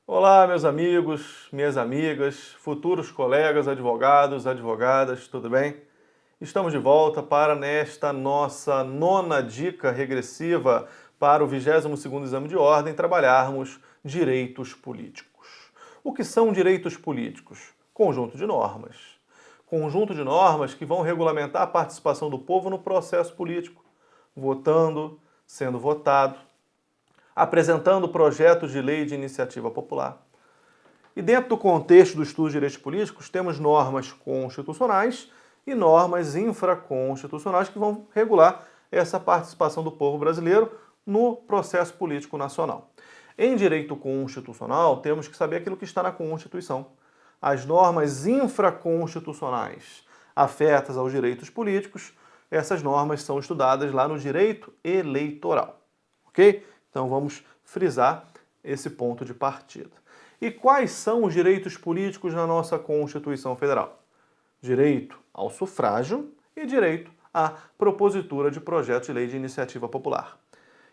Olá, meus amigos, minhas amigas, futuros colegas, advogados, advogadas, tudo bem? Estamos de volta para nesta nossa nona dica regressiva para o 22º exame de ordem, trabalharmos direitos políticos. O que são direitos políticos? Conjunto de normas. Conjunto de normas que vão regulamentar a participação do povo no processo político, votando, sendo votado, apresentando projetos de lei de iniciativa popular. E dentro do contexto do estudo de direitos políticos, temos normas constitucionais e normas infraconstitucionais que vão regular essa participação do povo brasileiro no processo político nacional. Em direito constitucional, temos que saber aquilo que está na Constituição. As normas infraconstitucionais afetas aos direitos políticos, essas normas são estudadas lá no direito eleitoral, ok? Então vamos frisar esse ponto de partida. E quais são os direitos políticos na nossa Constituição Federal? Direito ao sufrágio e direito à propositura de projeto de lei de iniciativa popular.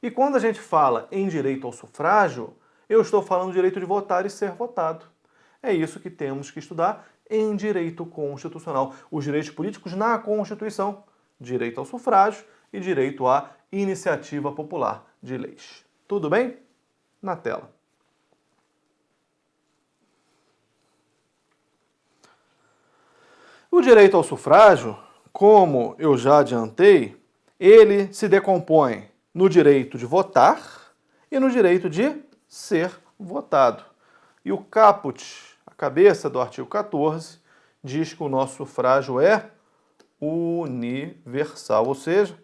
E quando a gente fala em direito ao sufrágio, eu estou falando do direito de votar e ser votado. É isso que temos que estudar em direito constitucional. Os direitos políticos na Constituição. Direito ao sufrágio e direito à iniciativa popular de leis. Tudo bem? Na tela. O direito ao sufrágio, como eu já adiantei, ele se decompõe no direito de votar e no direito de ser votado. E o caput, a cabeça do artigo 14, diz que o nosso sufrágio é universal, ou seja,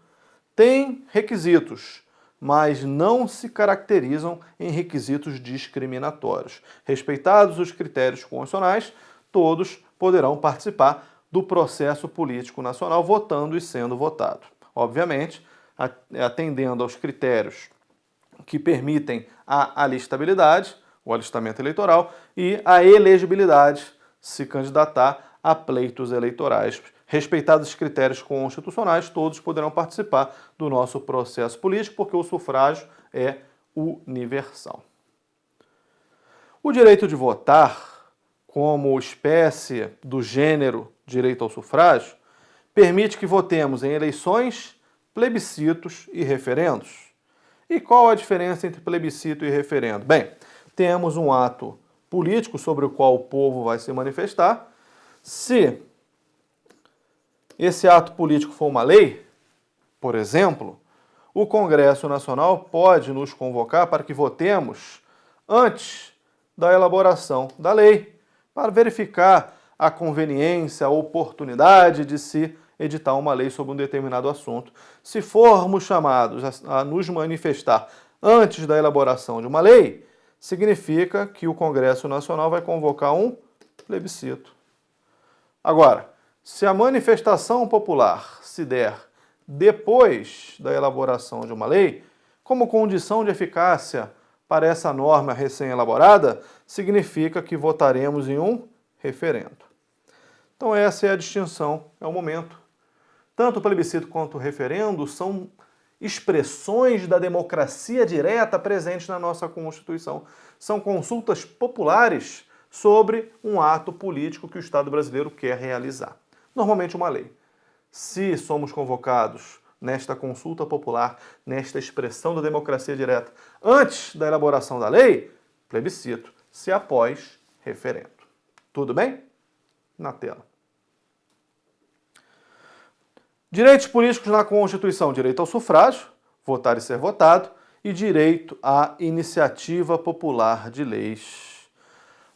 tem requisitos, mas não se caracterizam em requisitos discriminatórios. Respeitados os critérios constitucionais, todos poderão participar do processo político nacional, votando e sendo votado. Obviamente, atendendo aos critérios que permitem a alistabilidade, o alistamento eleitoral, e a elegibilidade, se candidatar a pleitos eleitorais. Respeitados os critérios constitucionais, todos poderão participar do nosso processo político, porque o sufrágio é universal. O direito de votar, como espécie do gênero direito ao sufrágio, permite que votemos em eleições, plebiscitos e referendos. E qual a diferença entre plebiscito e referendo? Bem, temos um ato político sobre o qual o povo vai se manifestar. Se esse ato político for uma lei, por exemplo, o Congresso Nacional pode nos convocar para que votemos antes da elaboração da lei, para verificar a conveniência, a oportunidade de se editar uma lei sobre um determinado assunto. Se formos chamados a nos manifestar antes da elaboração de uma lei, significa que o Congresso Nacional vai convocar um plebiscito. Agora, se a manifestação popular se der depois da elaboração de uma lei, como condição de eficácia para essa norma recém-elaborada, significa que votaremos em um referendo. Então essa é a distinção, é o momento. Tanto o plebiscito quanto o referendo são expressões da democracia direta presentes na nossa Constituição. São consultas populares sobre um ato político que o Estado brasileiro quer realizar. Normalmente uma lei. Se somos convocados nesta consulta popular, nesta expressão da democracia direta, antes da elaboração da lei, plebiscito. Se após, referendo. Tudo bem? Na tela. Direitos políticos na Constituição: direito ao sufrágio, votar e ser votado, e direito à iniciativa popular de leis.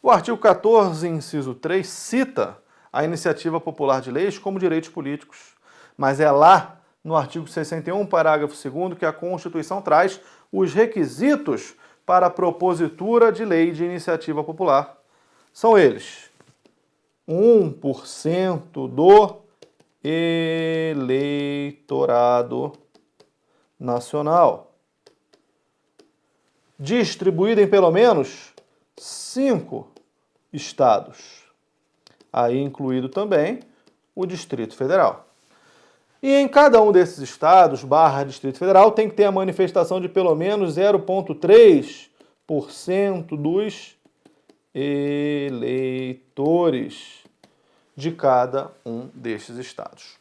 O artigo 14, inciso 3, cita a iniciativa popular de leis como direitos políticos, mas é lá no artigo 61, parágrafo 2º, que a Constituição traz os requisitos para a propositura de lei de iniciativa popular. São eles: 1% do eleitorado nacional, distribuído em pelo menos 5 estados. Aí incluído também o Distrito Federal. E em cada um desses estados, / Distrito Federal, tem que ter a manifestação de pelo menos 0,3% dos eleitores de cada um destes estados.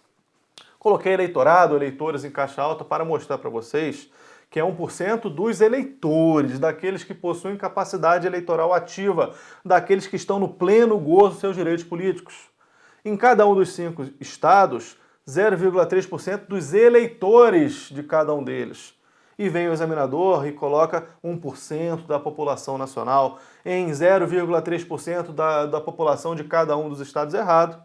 Coloquei eleitorado, eleitores em caixa alta para mostrar para vocês que é 1% dos eleitores, daqueles que possuem capacidade eleitoral ativa, daqueles que estão no pleno gozo dos seus direitos políticos. Em cada um dos 5 estados, 0,3% dos eleitores de cada um deles. E vem o examinador e coloca 1% da população nacional em 0,3% da população de cada um dos estados errado.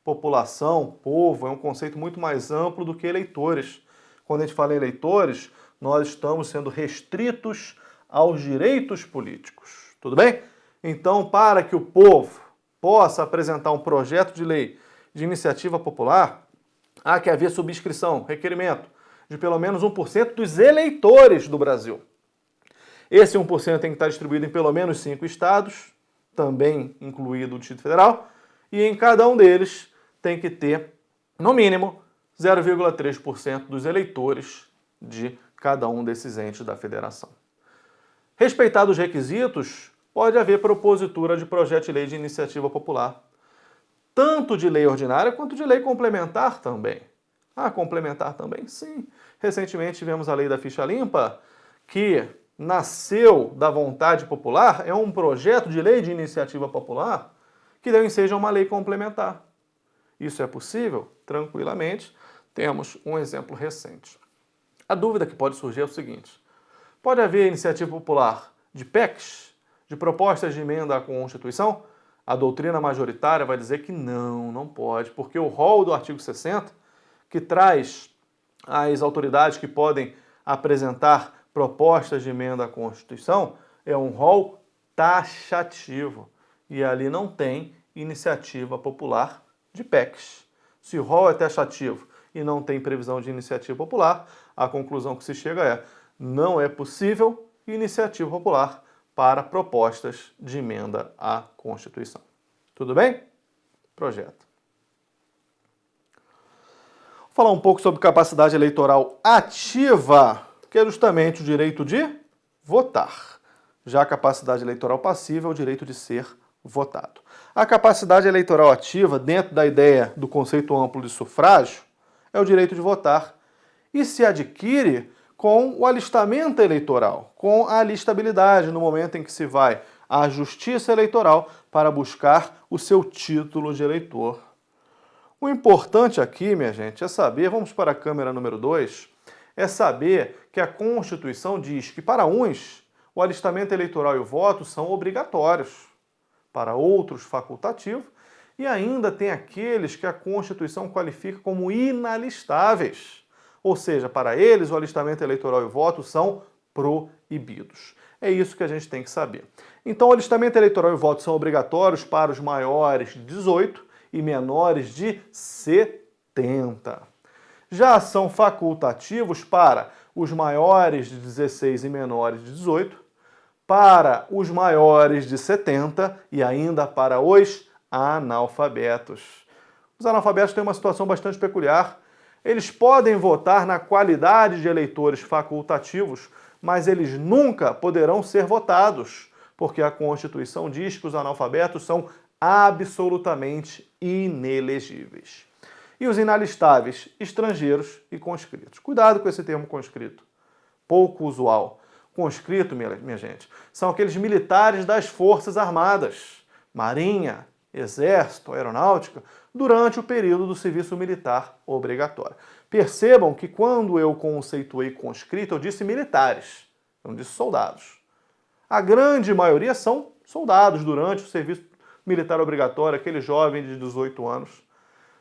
População, povo, é um conceito muito mais amplo do que eleitores. Quando a gente fala em eleitores, nós estamos sendo restritos aos direitos políticos. Tudo bem? Então, para que o povo possa apresentar um projeto de lei de iniciativa popular, há que haver subscrição, requerimento, de pelo menos 1% dos eleitores do Brasil. Esse 1% tem que estar distribuído em pelo menos 5 estados, também incluído o Distrito Federal, e em cada um deles tem que ter, no mínimo, 0,3% dos eleitores de cada um desses entes da federação. Respeitados os requisitos, pode haver propositura de projeto de lei de iniciativa popular, tanto de lei ordinária quanto de lei complementar também. Ah, complementar também? Sim. Recentemente tivemos a lei da ficha limpa, que nasceu da vontade popular, é um projeto de lei de iniciativa popular, que deu ensejo a uma lei complementar. Isso é possível? Tranquilamente. Temos um exemplo recente. A dúvida que pode surgir é o seguinte: pode haver iniciativa popular de PECs, de propostas de emenda à Constituição? A doutrina majoritária vai dizer que não pode, porque o rol do artigo 60, que traz as autoridades que podem apresentar propostas de emenda à Constituição, é um rol taxativo. E ali não tem iniciativa popular de PECs. Se o rol é taxativo e não tem previsão de iniciativa popular, a conclusão que se chega é: não é possível iniciativa popular para propostas de emenda à Constituição. Tudo bem? Projeto. Vou falar um pouco sobre capacidade eleitoral ativa, que é justamente o direito de votar. Já a capacidade eleitoral passiva é o direito de ser votado. A capacidade eleitoral ativa, dentro da ideia do conceito amplo de sufrágio, é o direito de votar e se adquire com o alistamento eleitoral, com a alistabilidade no momento em que se vai à justiça eleitoral para buscar o seu título de eleitor. O importante aqui, minha gente, é saber, vamos para a câmera número 2, é saber que a Constituição diz que para uns o alistamento eleitoral e o voto são obrigatórios, para outros facultativo, e ainda tem aqueles que a Constituição qualifica como inalistáveis. Ou seja, para eles o alistamento eleitoral e o voto são proibidos. É isso que a gente tem que saber. Então, o alistamento eleitoral e o voto são obrigatórios para os maiores de 18 e menores de 70. Já são facultativos para os maiores de 16 e menores de 18, para os maiores de 70 e ainda para os analfabetos. Os analfabetos têm uma situação bastante peculiar. Eles podem votar na qualidade de eleitores facultativos, mas eles nunca poderão ser votados, porque a Constituição diz que os analfabetos são absolutamente inelegíveis. E os inalistáveis, estrangeiros e conscritos. Cuidado com esse termo conscrito, pouco usual. Conscrito, minha gente, são aqueles militares das Forças Armadas, Marinha, Exército, Aeronáutica, durante o período do serviço militar obrigatório. Percebam que quando eu conceituei conscrito, eu disse militares, eu não disse soldados. A grande maioria são soldados durante o serviço militar obrigatório, aquele jovem de 18 anos.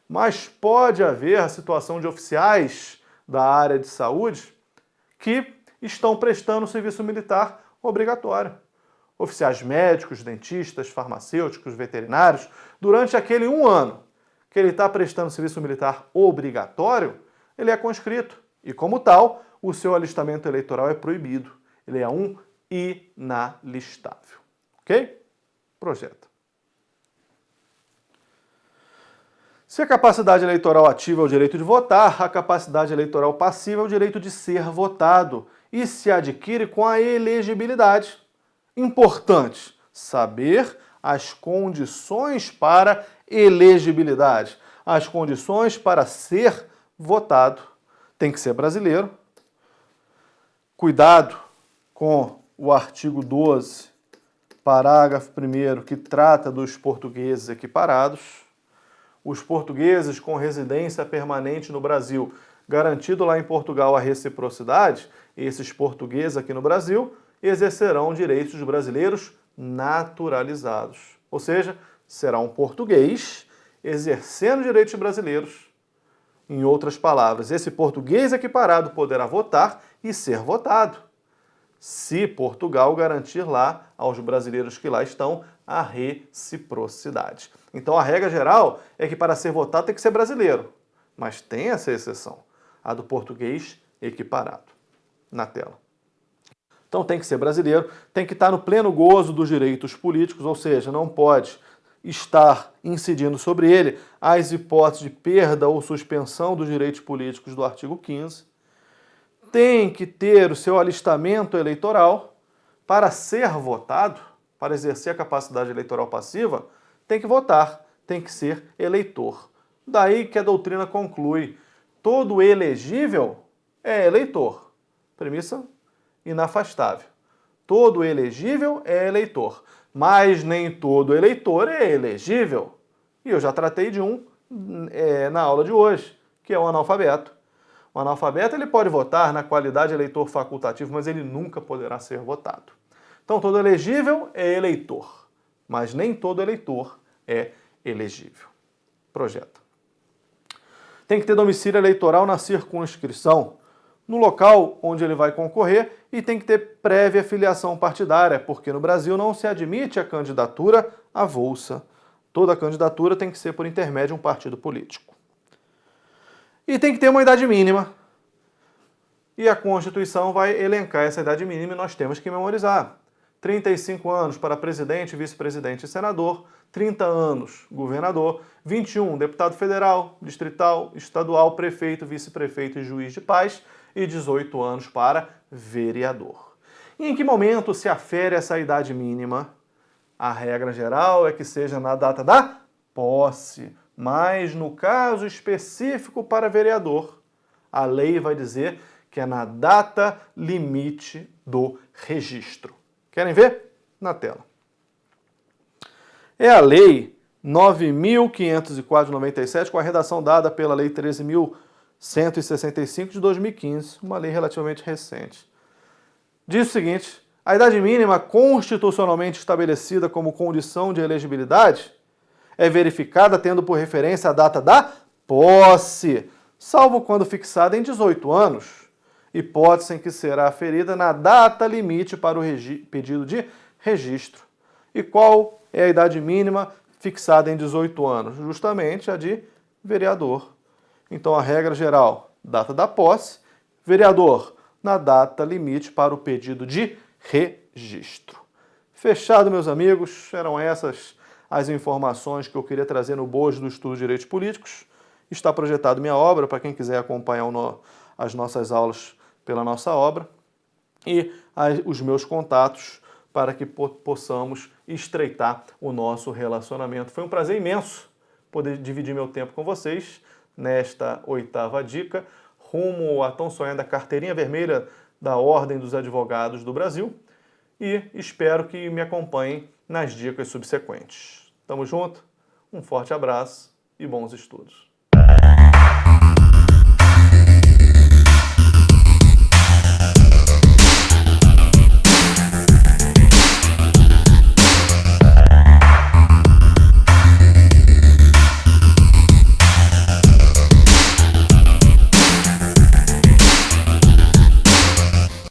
Mas pode haver a situação de oficiais da área de saúde que estão prestando serviço militar obrigatório. Oficiais médicos, dentistas, farmacêuticos, veterinários, durante aquele 1 ano que ele está prestando serviço militar obrigatório, ele é conscrito. E como tal, o seu alistamento eleitoral é proibido. Ele é um inalistável. Ok? Projeto. Se a capacidade eleitoral ativa é o direito de votar, a capacidade eleitoral passiva é o direito de ser votado e se adquire com a elegibilidade. Importante saber as condições para elegibilidade, as condições para ser votado. Tem que ser brasileiro. Cuidado com o artigo 12, parágrafo 1º, que trata dos portugueses equiparados. Os portugueses com residência permanente no Brasil, garantido lá em Portugal a reciprocidade, esses portugueses aqui no Brasil exercerão direitos dos brasileiros naturalizados. Ou seja, será um português exercendo direitos brasileiros. Em outras palavras, esse português equiparado poderá votar e ser votado, se Portugal garantir lá aos brasileiros que lá estão a reciprocidade. Então a regra geral é que para ser votado tem que ser brasileiro, mas tem essa exceção, a do português equiparado. Na tela. Então tem que ser brasileiro, tem que estar no pleno gozo dos direitos políticos, ou seja, não pode estar incidindo sobre ele as hipóteses de perda ou suspensão dos direitos políticos do artigo 15. Tem que ter o seu alistamento eleitoral para ser votado, para exercer a capacidade eleitoral passiva, tem que votar, tem que ser eleitor. Daí que a doutrina conclui, todo elegível é eleitor. Premissa inafastável. Todo elegível é eleitor, mas nem todo eleitor é elegível. E eu já tratei de um na aula de hoje, que é o analfabeto. O analfabeto ele pode votar na qualidade de eleitor facultativo, mas ele nunca poderá ser votado. Então, todo elegível é eleitor, mas nem todo eleitor é elegível. Projeto. Tem que ter domicílio eleitoral na circunscrição, no local onde ele vai concorrer, e tem que ter prévia filiação partidária, porque no Brasil não se admite a candidatura avulsa. Toda candidatura tem que ser por intermédio de um partido político. E tem que ter uma idade mínima. E a Constituição vai elencar essa idade mínima e nós temos que memorizar. 35 anos para presidente, vice-presidente e senador, 30 anos governador, 21 deputado federal, distrital, estadual, prefeito, vice-prefeito e juiz de paz e 18 anos para vereador. E em que momento se afere essa idade mínima? A regra geral é que seja na data da posse, mas no caso específico para vereador, a lei vai dizer que é na data limite do registro. Querem ver? Na tela. É a Lei 9.504/97, com a redação dada pela Lei 13.165 de 2015, uma lei relativamente recente. Diz o seguinte: a idade mínima constitucionalmente estabelecida como condição de elegibilidade é verificada tendo por referência a data da posse, salvo quando fixada em 18 anos. Hipótese em que será aferida na data limite para o pedido de registro. E qual é a idade mínima fixada em 18 anos? Justamente a de vereador. Então a regra geral, data da posse, vereador, na data limite para o pedido de registro. Fechado, meus amigos, eram essas as informações que eu queria trazer no bojo do estudo de Direitos Políticos. Está projetado minha obra, para quem quiser acompanhar as nossas aulas pela nossa obra, e os meus contatos para que possamos estreitar o nosso relacionamento. Foi um prazer imenso poder dividir meu tempo com vocês nesta 8ª dica, rumo à tão sonhada carteirinha vermelha da Ordem dos Advogados do Brasil, e espero que me acompanhem nas dicas subsequentes. Tamo junto, um forte abraço e bons estudos.